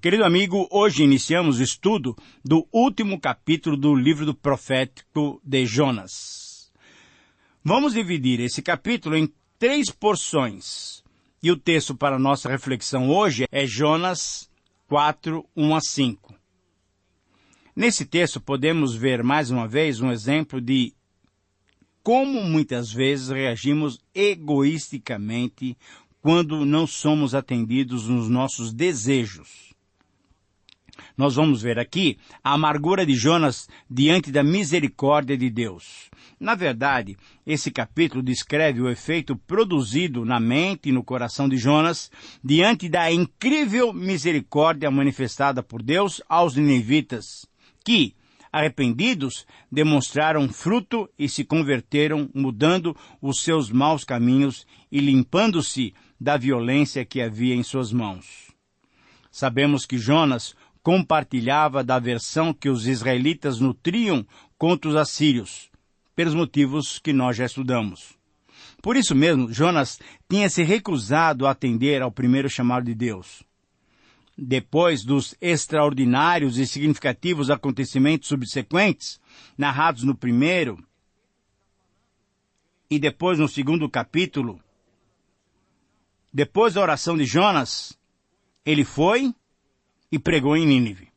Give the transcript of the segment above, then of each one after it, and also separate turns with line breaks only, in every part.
Querido amigo, hoje iniciamos o estudo do último capítulo do livro do profético de Jonas. Vamos dividir esse capítulo em 3 porções. E o texto para nossa reflexão hoje é Jonas 4, 1 a 5. Nesse texto podemos ver mais uma vez um exemplo de como muitas vezes reagimos egoisticamente quando não somos atendidos nos nossos desejos. Nós vamos ver aqui a amargura de Jonas diante da misericórdia de Deus. Na verdade, esse capítulo descreve o efeito produzido na mente e no coração de Jonas diante da incrível misericórdia manifestada por Deus aos ninivitas, que, arrependidos, demonstraram fruto e se converteram, mudando os seus maus caminhos e limpando-se da violência que havia em suas mãos. Sabemos que Jonas compartilhava da aversão que os israelitas nutriam contra os assírios, pelos motivos que nós já estudamos. Por isso mesmo, Jonas tinha se recusado a atender ao primeiro chamado de Deus. Depois dos extraordinários e significativos acontecimentos subsequentes, narrados no primeiro e depois no segundo capítulo, depois da oração de Jonas, ele foi e pregou em Nínive.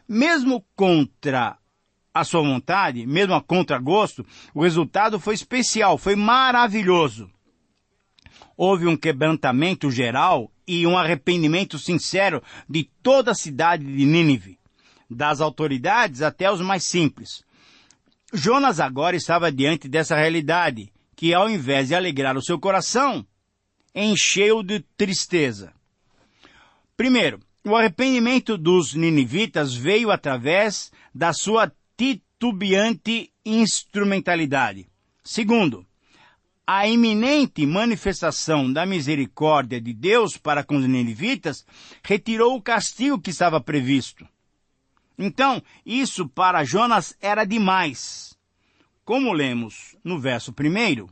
Mesmo contra a sua vontade, mesmo a contragosto, o resultado foi especial, foi maravilhoso. Houve um quebrantamento geral e um arrependimento sincero de toda a cidade de Nínive, das autoridades até os mais simples. Jonas agora estava diante dessa realidade, que ao invés de alegrar o seu coração, encheu de tristeza. Primeiro, o arrependimento dos ninivitas veio através da sua titubeante instrumentalidade. Segundo, a iminente manifestação da misericórdia de Deus para com os ninivitas retirou o castigo que estava previsto. Então, isso para Jonas era demais. Como lemos no verso 1,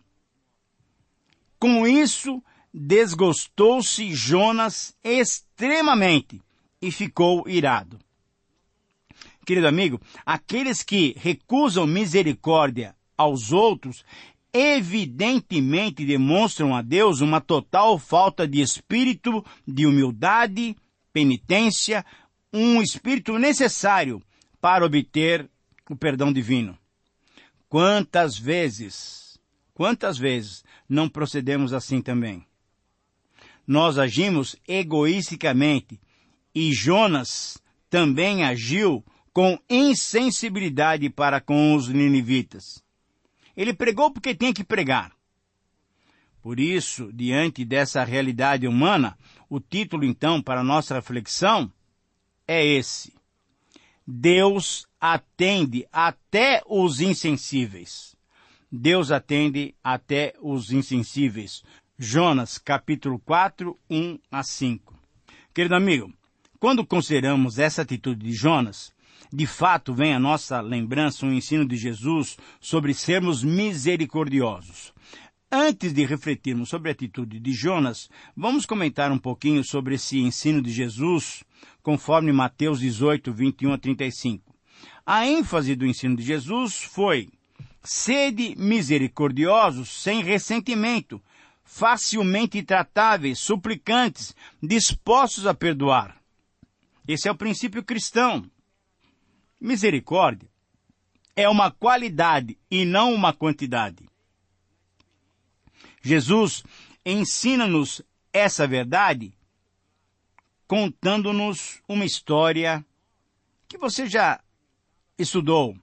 com isso desgostou-se Jonas extremamente e ficou irado. Querido amigo, aqueles que recusam misericórdia aos outros evidentemente demonstram a Deus uma total falta de espírito de humildade, penitência, um espírito necessário para obter o perdão divino. Quantas vezes não procedemos assim também? Nós agimos egoisticamente e Jonas também agiu com insensibilidade para com os ninivitas. Ele pregou porque tinha que pregar. Por isso, diante dessa realidade humana, o título então para a nossa reflexão é esse: Deus atende até os insensíveis. Deus atende até os insensíveis. Jonas, capítulo 4, 1 a 5. Querido amigo, quando consideramos essa atitude de Jonas, de fato vem à nossa lembrança um ensino de Jesus sobre sermos misericordiosos. Antes de refletirmos sobre a atitude de Jonas, vamos comentar um pouquinho sobre esse ensino de Jesus, conforme Mateus 18, 21 a 35. A ênfase do ensino de Jesus foi: sede misericordiosos sem ressentimento, facilmente tratáveis, suplicantes, dispostos a perdoar. Esse é o princípio cristão. Misericórdia é uma qualidade e não uma quantidade. Jesus ensina-nos essa verdade contando-nos uma história que você já estudou.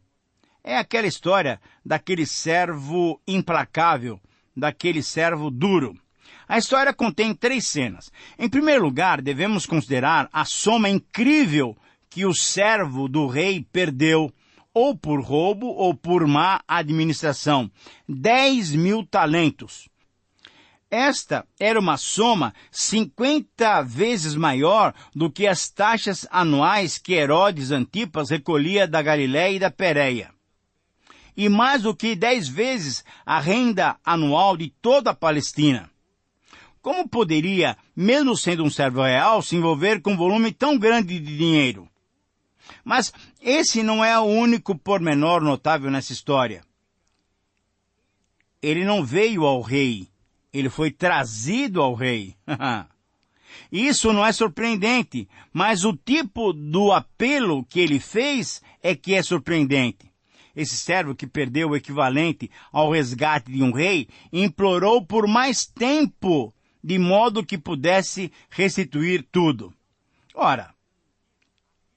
É aquela história daquele servo implacável, daquele servo duro. A história contém 3 cenas. Em primeiro lugar, devemos considerar a soma incrível que o servo do rei perdeu, ou por roubo ou por má administração: 10.000 talentos. Esta era uma soma 50 vezes maior do que as taxas anuais que Herodes Antipas recolhia da Galiléia e da Pérea. E mais do que 10 vezes a renda anual de toda a Palestina. Como poderia, mesmo sendo um servo real, se envolver com um volume tão grande de dinheiro? Mas esse não é o único pormenor notável nessa história. Ele não veio ao rei, ele foi trazido ao rei. Isso não é surpreendente, mas o tipo do apelo que ele fez é que é surpreendente. Esse servo que perdeu o equivalente ao resgate de um rei, implorou por mais tempo, de modo que pudesse restituir tudo. Ora,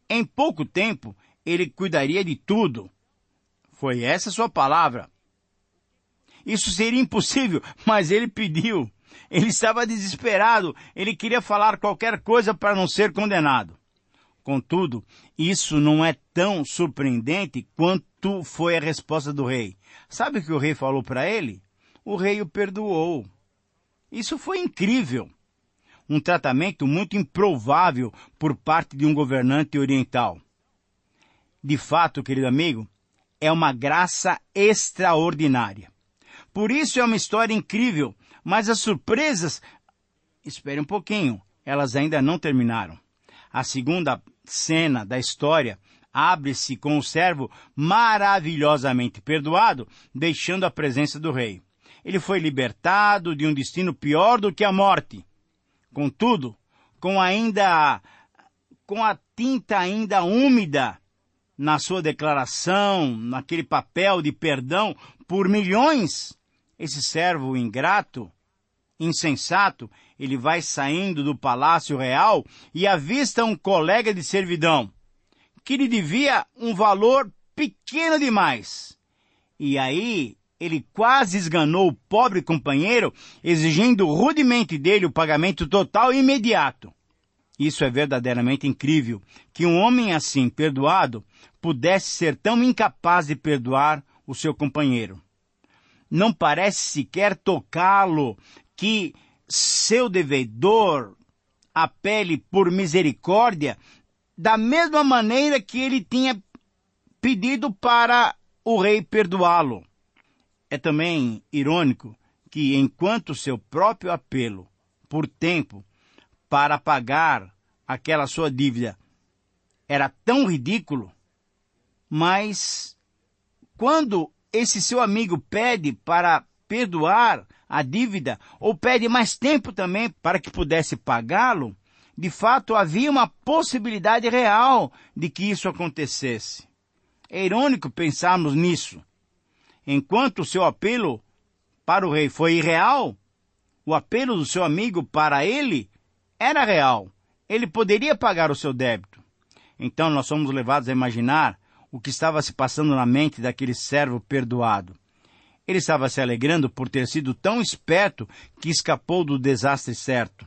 em pouco tempo, ele cuidaria de tudo. Foi essa sua palavra. Isso seria impossível, mas ele pediu. Ele estava desesperado, ele queria falar qualquer coisa para não ser condenado. Contudo, isso não é tão surpreendente quanto foi a resposta do rei. Sabe o que o rei falou para ele? O rei o perdoou. Isso foi incrível. Um tratamento muito improvável por parte de um governante oriental. De fato, querido amigo, é uma graça extraordinária. Por isso é uma história incrível, mas as surpresas, espere um pouquinho, elas ainda não terminaram. A segunda cena da história abre-se com o servo maravilhosamente perdoado, deixando a presença do rei. Ele foi libertado de um destino pior do que a morte. Contudo, com a tinta ainda úmida na sua declaração, naquele papel de perdão por milhões, esse servo ingrato, insensato, ele vai saindo do palácio real e avista um colega de servidão, que lhe devia um valor pequeno demais. E aí, ele quase esganou o pobre companheiro, exigindo rudemente dele o pagamento total e imediato. Isso é verdadeiramente incrível, que um homem assim, perdoado, pudesse ser tão incapaz de perdoar o seu companheiro. Não parece sequer tocá-lo que seu devedor apele por misericórdia da mesma maneira que ele tinha pedido para o rei perdoá-lo. É também irônico que, enquanto seu próprio apelo por tempo para pagar aquela sua dívida era tão ridículo, mas quando esse seu amigo pede para perdoar a dívida, ou pede mais tempo também para que pudesse pagá-lo, de fato havia uma possibilidade real de que isso acontecesse. É irônico pensarmos nisso. Enquanto o seu apelo para o rei foi irreal, o apelo do seu amigo para ele era real. Ele poderia pagar o seu débito. Então nós somos levados a imaginar o que estava se passando na mente daquele servo perdoado. Ele estava se alegrando por ter sido tão esperto que escapou do desastre certo.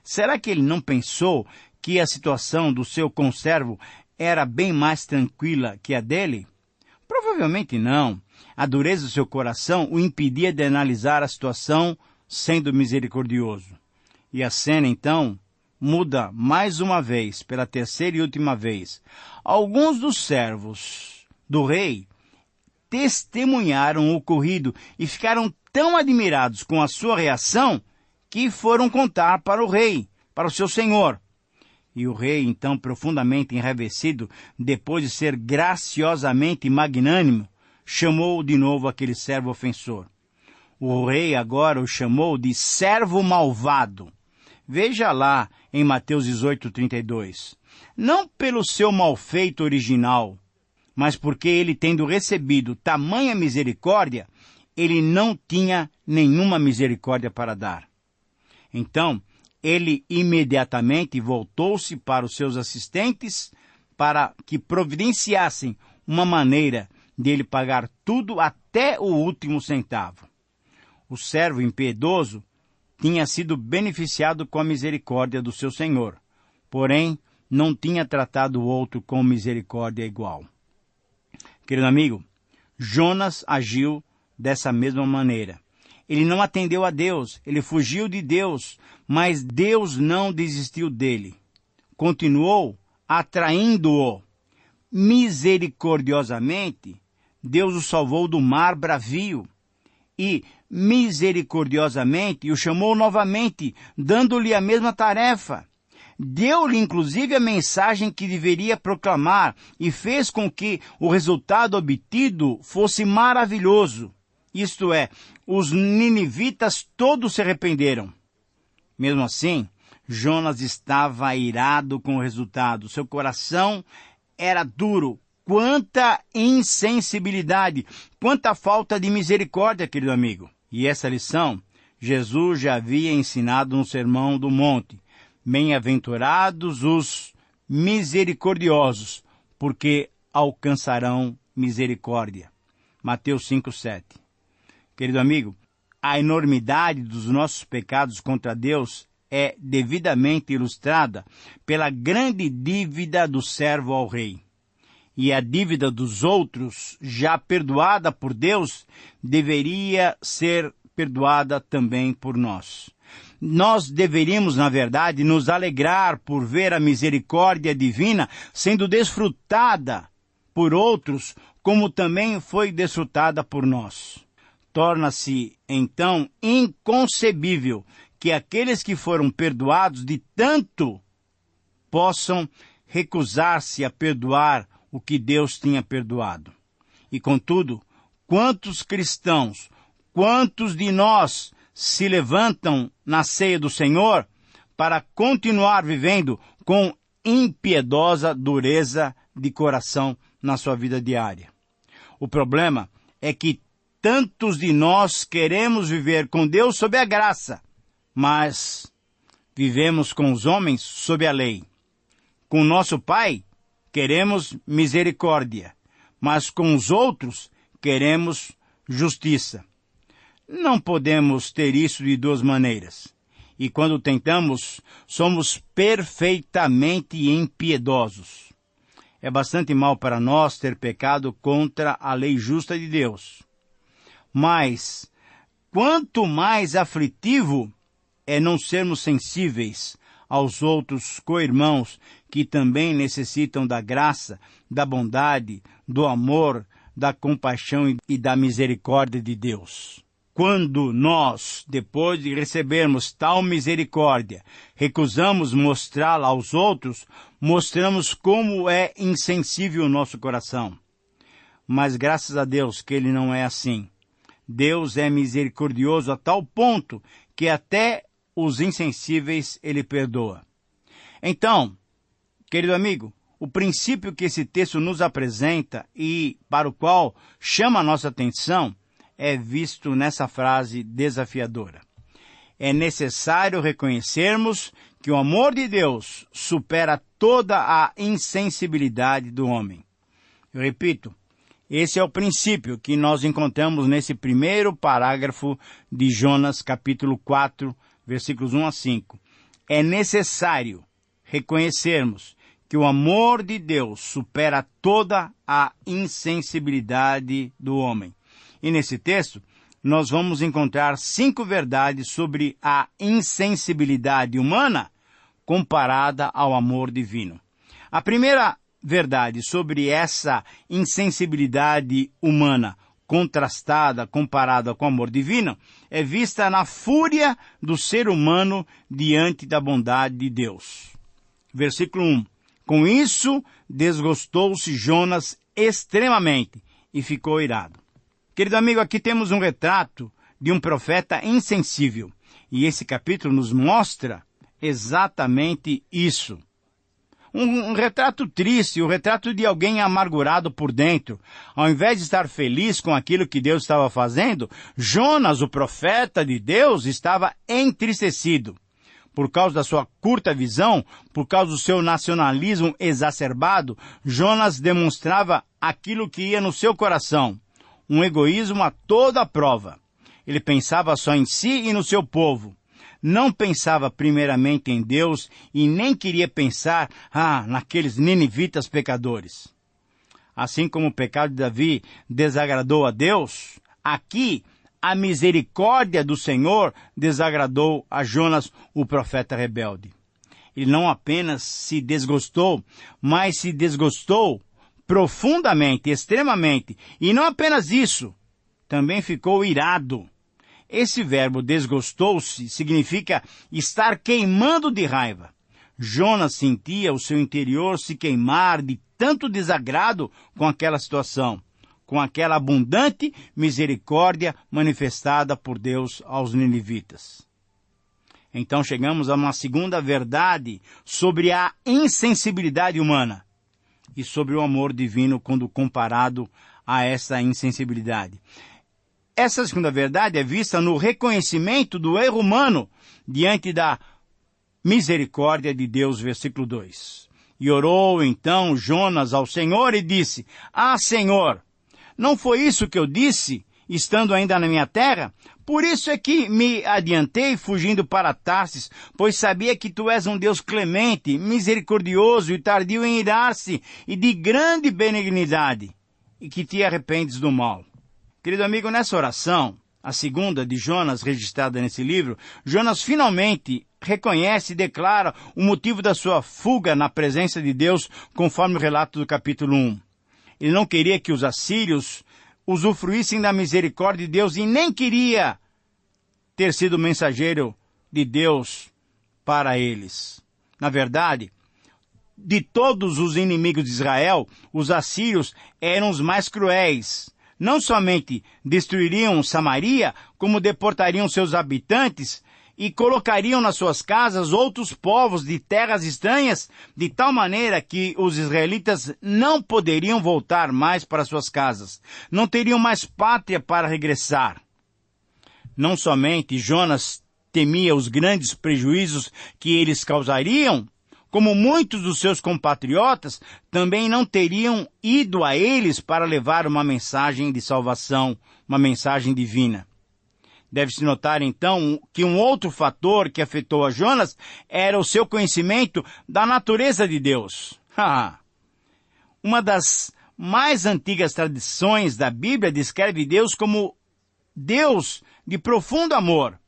Será que ele não pensou que a situação do seu conservo era bem mais tranquila que a dele? Provavelmente não. A dureza do seu coração o impedia de analisar a situação sendo misericordioso. E a cena, então, muda mais uma vez, pela terceira e última vez. Alguns dos servos do rei testemunharam o ocorrido e ficaram tão admirados com a sua reação que foram contar para o rei, para o seu senhor. E o rei, então, profundamente enraivecido, depois de ser graciosamente magnânimo, chamou de novo aquele servo ofensor. O rei agora o chamou de servo malvado. Veja lá em Mateus 18:32. Não pelo seu malfeito original, mas porque ele, tendo recebido tamanha misericórdia, ele não tinha nenhuma misericórdia para dar. Então, ele imediatamente voltou-se para os seus assistentes para que providenciassem uma maneira de ele pagar tudo até o último centavo. O servo impiedoso tinha sido beneficiado com a misericórdia do seu senhor, porém não tinha tratado o outro com misericórdia igual. Querido amigo, Jonas agiu dessa mesma maneira. Ele não atendeu a Deus, ele fugiu de Deus, mas Deus não desistiu dele. Continuou atraindo-o. Misericordiosamente, Deus o salvou do mar bravio. E misericordiosamente o chamou novamente, dando-lhe a mesma tarefa. Deu-lhe inclusive a mensagem que deveria proclamar e fez com que o resultado obtido fosse maravilhoso. Isto é, os ninivitas todos se arrependeram. Mesmo assim, Jonas estava irado com o resultado. Seu coração era duro. Quanta insensibilidade, quanta falta de misericórdia, querido amigo. E essa lição, Jesus já havia ensinado no Sermão do Monte. Bem-aventurados os misericordiosos, porque alcançarão misericórdia. Mateus 5:7. Querido amigo, a enormidade dos nossos pecados contra Deus é devidamente ilustrada pela grande dívida do servo ao rei. E a dívida dos outros, já perdoada por Deus, deveria ser perdoada também por nós. Nós deveríamos, na verdade, nos alegrar por ver a misericórdia divina sendo desfrutada por outros, como também foi desfrutada por nós. Torna-se, então, inconcebível que aqueles que foram perdoados de tanto possam recusar-se a perdoar o que Deus tinha perdoado. E, contudo, quantos cristãos, quantos de nós se levantam na ceia do Senhor para continuar vivendo com impiedosa dureza de coração na sua vida diária? O problema é que tantos de nós queremos viver com Deus sob a graça, mas vivemos com os homens sob a lei. Com nosso Pai, queremos misericórdia, mas com os outros queremos justiça. Não podemos ter isso de duas maneiras. E quando tentamos, somos perfeitamente impiedosos. É bastante mal para nós ter pecado contra a lei justa de Deus. Mas, quanto mais aflitivo é não sermos sensíveis aos outros co-irmãos que também necessitam da graça, da bondade, do amor, da compaixão e da misericórdia de Deus. Quando nós, depois de recebermos tal misericórdia, recusamos mostrá-la aos outros, mostramos como é insensível o nosso coração. Mas graças a Deus que Ele não é assim. Deus é misericordioso a tal ponto que até os insensíveis Ele perdoa. Então, querido amigo, o princípio que esse texto nos apresenta e para o qual chama a nossa atenção é visto nessa frase desafiadora. É necessário reconhecermos que o amor de Deus supera toda a insensibilidade do homem. Eu repito, esse é o princípio que nós encontramos nesse primeiro parágrafo de Jonas, capítulo 4, versículos 1 a 5. É necessário reconhecermos que o amor de Deus supera toda a insensibilidade do homem. E nesse texto, nós vamos encontrar 5 verdades sobre a insensibilidade humana comparada ao amor divino. A primeira verdade sobre essa insensibilidade humana contrastada, comparada com o amor divino, é vista na fúria do ser humano diante da bondade de Deus. Versículo 1. Com isso, desgostou-se Jonas extremamente e ficou irado. Querido amigo, aqui temos um retrato de um profeta insensível. E esse capítulo nos mostra exatamente isso. Um retrato triste, um retrato de alguém amargurado por dentro. Ao invés de estar feliz com aquilo que Deus estava fazendo, Jonas, o profeta de Deus, estava entristecido. Por causa da sua curta visão, por causa do seu nacionalismo exacerbado, Jonas demonstrava aquilo que ia no seu coração. Um egoísmo a toda prova. Ele pensava só em si e no seu povo. Não pensava primeiramente em Deus e nem queria pensar, naqueles ninivitas pecadores. Assim como o pecado de Davi desagradou a Deus, aqui a misericórdia do Senhor desagradou a Jonas, o profeta rebelde. Ele não apenas se desgostou, mas se desgostou profundamente, extremamente. E não apenas isso, também ficou irado. Esse verbo desgostou-se significa estar queimando de raiva. Jonas sentia o seu interior se queimar de tanto desagrado com aquela situação, com aquela abundante misericórdia manifestada por Deus aos ninivitas. Então chegamos a uma segunda verdade sobre a insensibilidade humana e sobre o amor divino quando comparado a essa insensibilidade. Essa segunda verdade é vista no reconhecimento do erro humano diante da misericórdia de Deus, versículo 2. E orou então Jonas ao Senhor e disse: Ah, Senhor, não foi isso que eu disse, estando ainda na minha terra? Por isso é que me adiantei fugindo para Tarsis, pois sabia que tu és um Deus clemente, misericordioso e tardio em irar-se e de grande benignidade, e que te arrependes do mal. Querido amigo, nessa oração, a segunda de Jonas registrada nesse livro, Jonas finalmente reconhece e declara o motivo da sua fuga na presença de Deus, conforme o relato do capítulo 1. Ele não queria que os assírios usufruíssem da misericórdia de Deus e nem queria ter sido mensageiro de Deus para eles. Na verdade, de todos os inimigos de Israel, os assírios eram os mais cruéis. Não somente destruiriam Samaria, como deportariam seus habitantes e colocariam nas suas casas outros povos de terras estranhas, de tal maneira que os israelitas não poderiam voltar mais para suas casas. Não teriam mais pátria para regressar. Não somente Jonas temia os grandes prejuízos que eles causariam, como muitos dos seus compatriotas também não teriam ido a eles para levar uma mensagem de salvação, uma mensagem divina. Deve-se notar, então, que um outro fator que afetou a Jonas era o seu conhecimento da natureza de Deus. Uma das mais antigas tradições da Bíblia descreve Deus como Deus de profundo amor.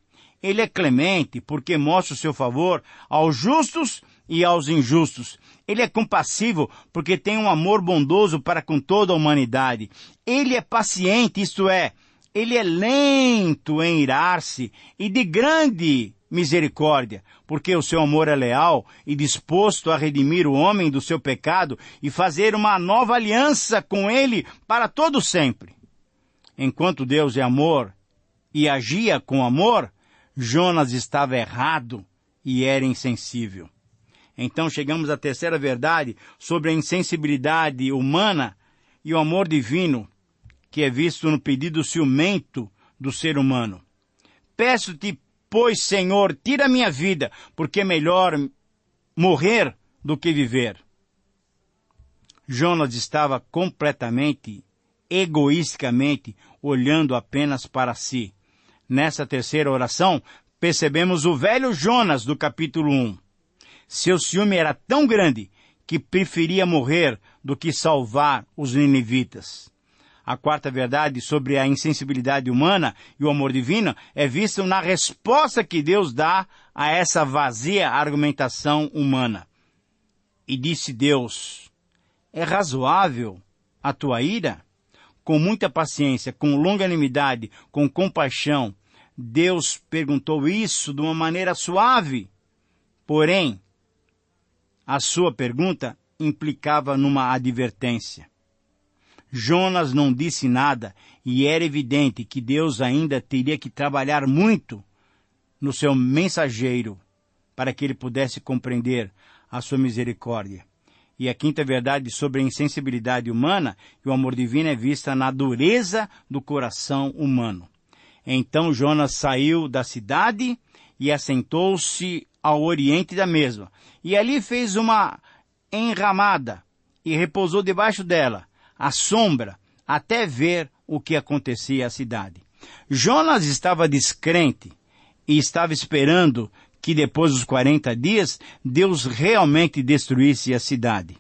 Ele é clemente porque mostra o seu favor aos justos e aos injustos. Ele é compassivo porque tem um amor bondoso para com toda a humanidade. Ele é paciente, isto é, ele é lento em irar-se e de grande misericórdia, porque o seu amor é leal e disposto a redimir o homem do seu pecado e fazer uma nova aliança com ele para todo sempre. Enquanto Deus é amor e agia com amor, Jonas estava errado e era insensível. Então chegamos à terceira verdade sobre a insensibilidade humana e o amor divino, que é visto no pedido ciumento do ser humano. Peço-te, pois, Senhor, tira a minha vida, porque é melhor morrer do que viver. Jonas estava completamente, egoisticamente, olhando apenas para si. Nessa terceira oração, percebemos o velho Jonas do capítulo 1. Seu ciúme era tão grande que preferia morrer do que salvar os ninivitas. A quarta verdade sobre a insensibilidade humana e o amor divino é vista na resposta que Deus dá a essa vazia argumentação humana. E disse Deus: é razoável a tua ira? Com muita paciência, com longanimidade, com compaixão, Deus perguntou isso de uma maneira suave. Porém, a sua pergunta implicava numa advertência. Jonas não disse nada e era evidente que Deus ainda teria que trabalhar muito no seu mensageiro para que ele pudesse compreender a sua misericórdia. E a quinta verdade sobre a insensibilidade humana e o amor divino é vista na dureza do coração humano. Então Jonas saiu da cidade e assentou-se ao oriente da mesma. E ali fez uma enramada e repousou debaixo dela, à sombra, até ver o que acontecia à cidade. Jonas estava descrente e estava esperando que depois dos 40 dias, Deus realmente destruísse a cidade.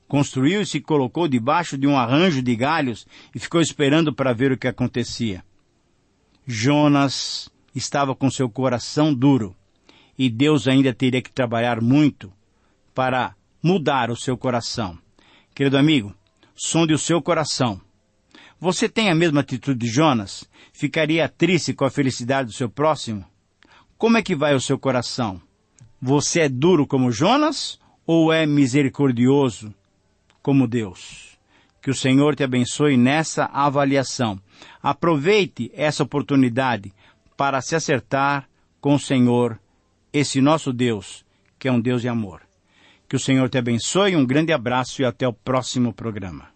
Construiu e se colocou debaixo de um arranjo de galhos e ficou esperando para ver o que acontecia. Jonas estava com seu coração duro e Deus ainda teria que trabalhar muito para mudar o seu coração. Querido amigo, sonde o seu coração. Você tem a mesma atitude de Jonas? Ficaria triste com a felicidade do seu próximo? Como é que vai o seu coração? Você é duro como Jonas ou é misericordioso como Deus? Que o Senhor te abençoe nessa avaliação. Aproveite essa oportunidade para se acertar com o Senhor, esse nosso Deus, que é um Deus de amor. Que o Senhor te abençoe, um grande abraço e até o próximo programa.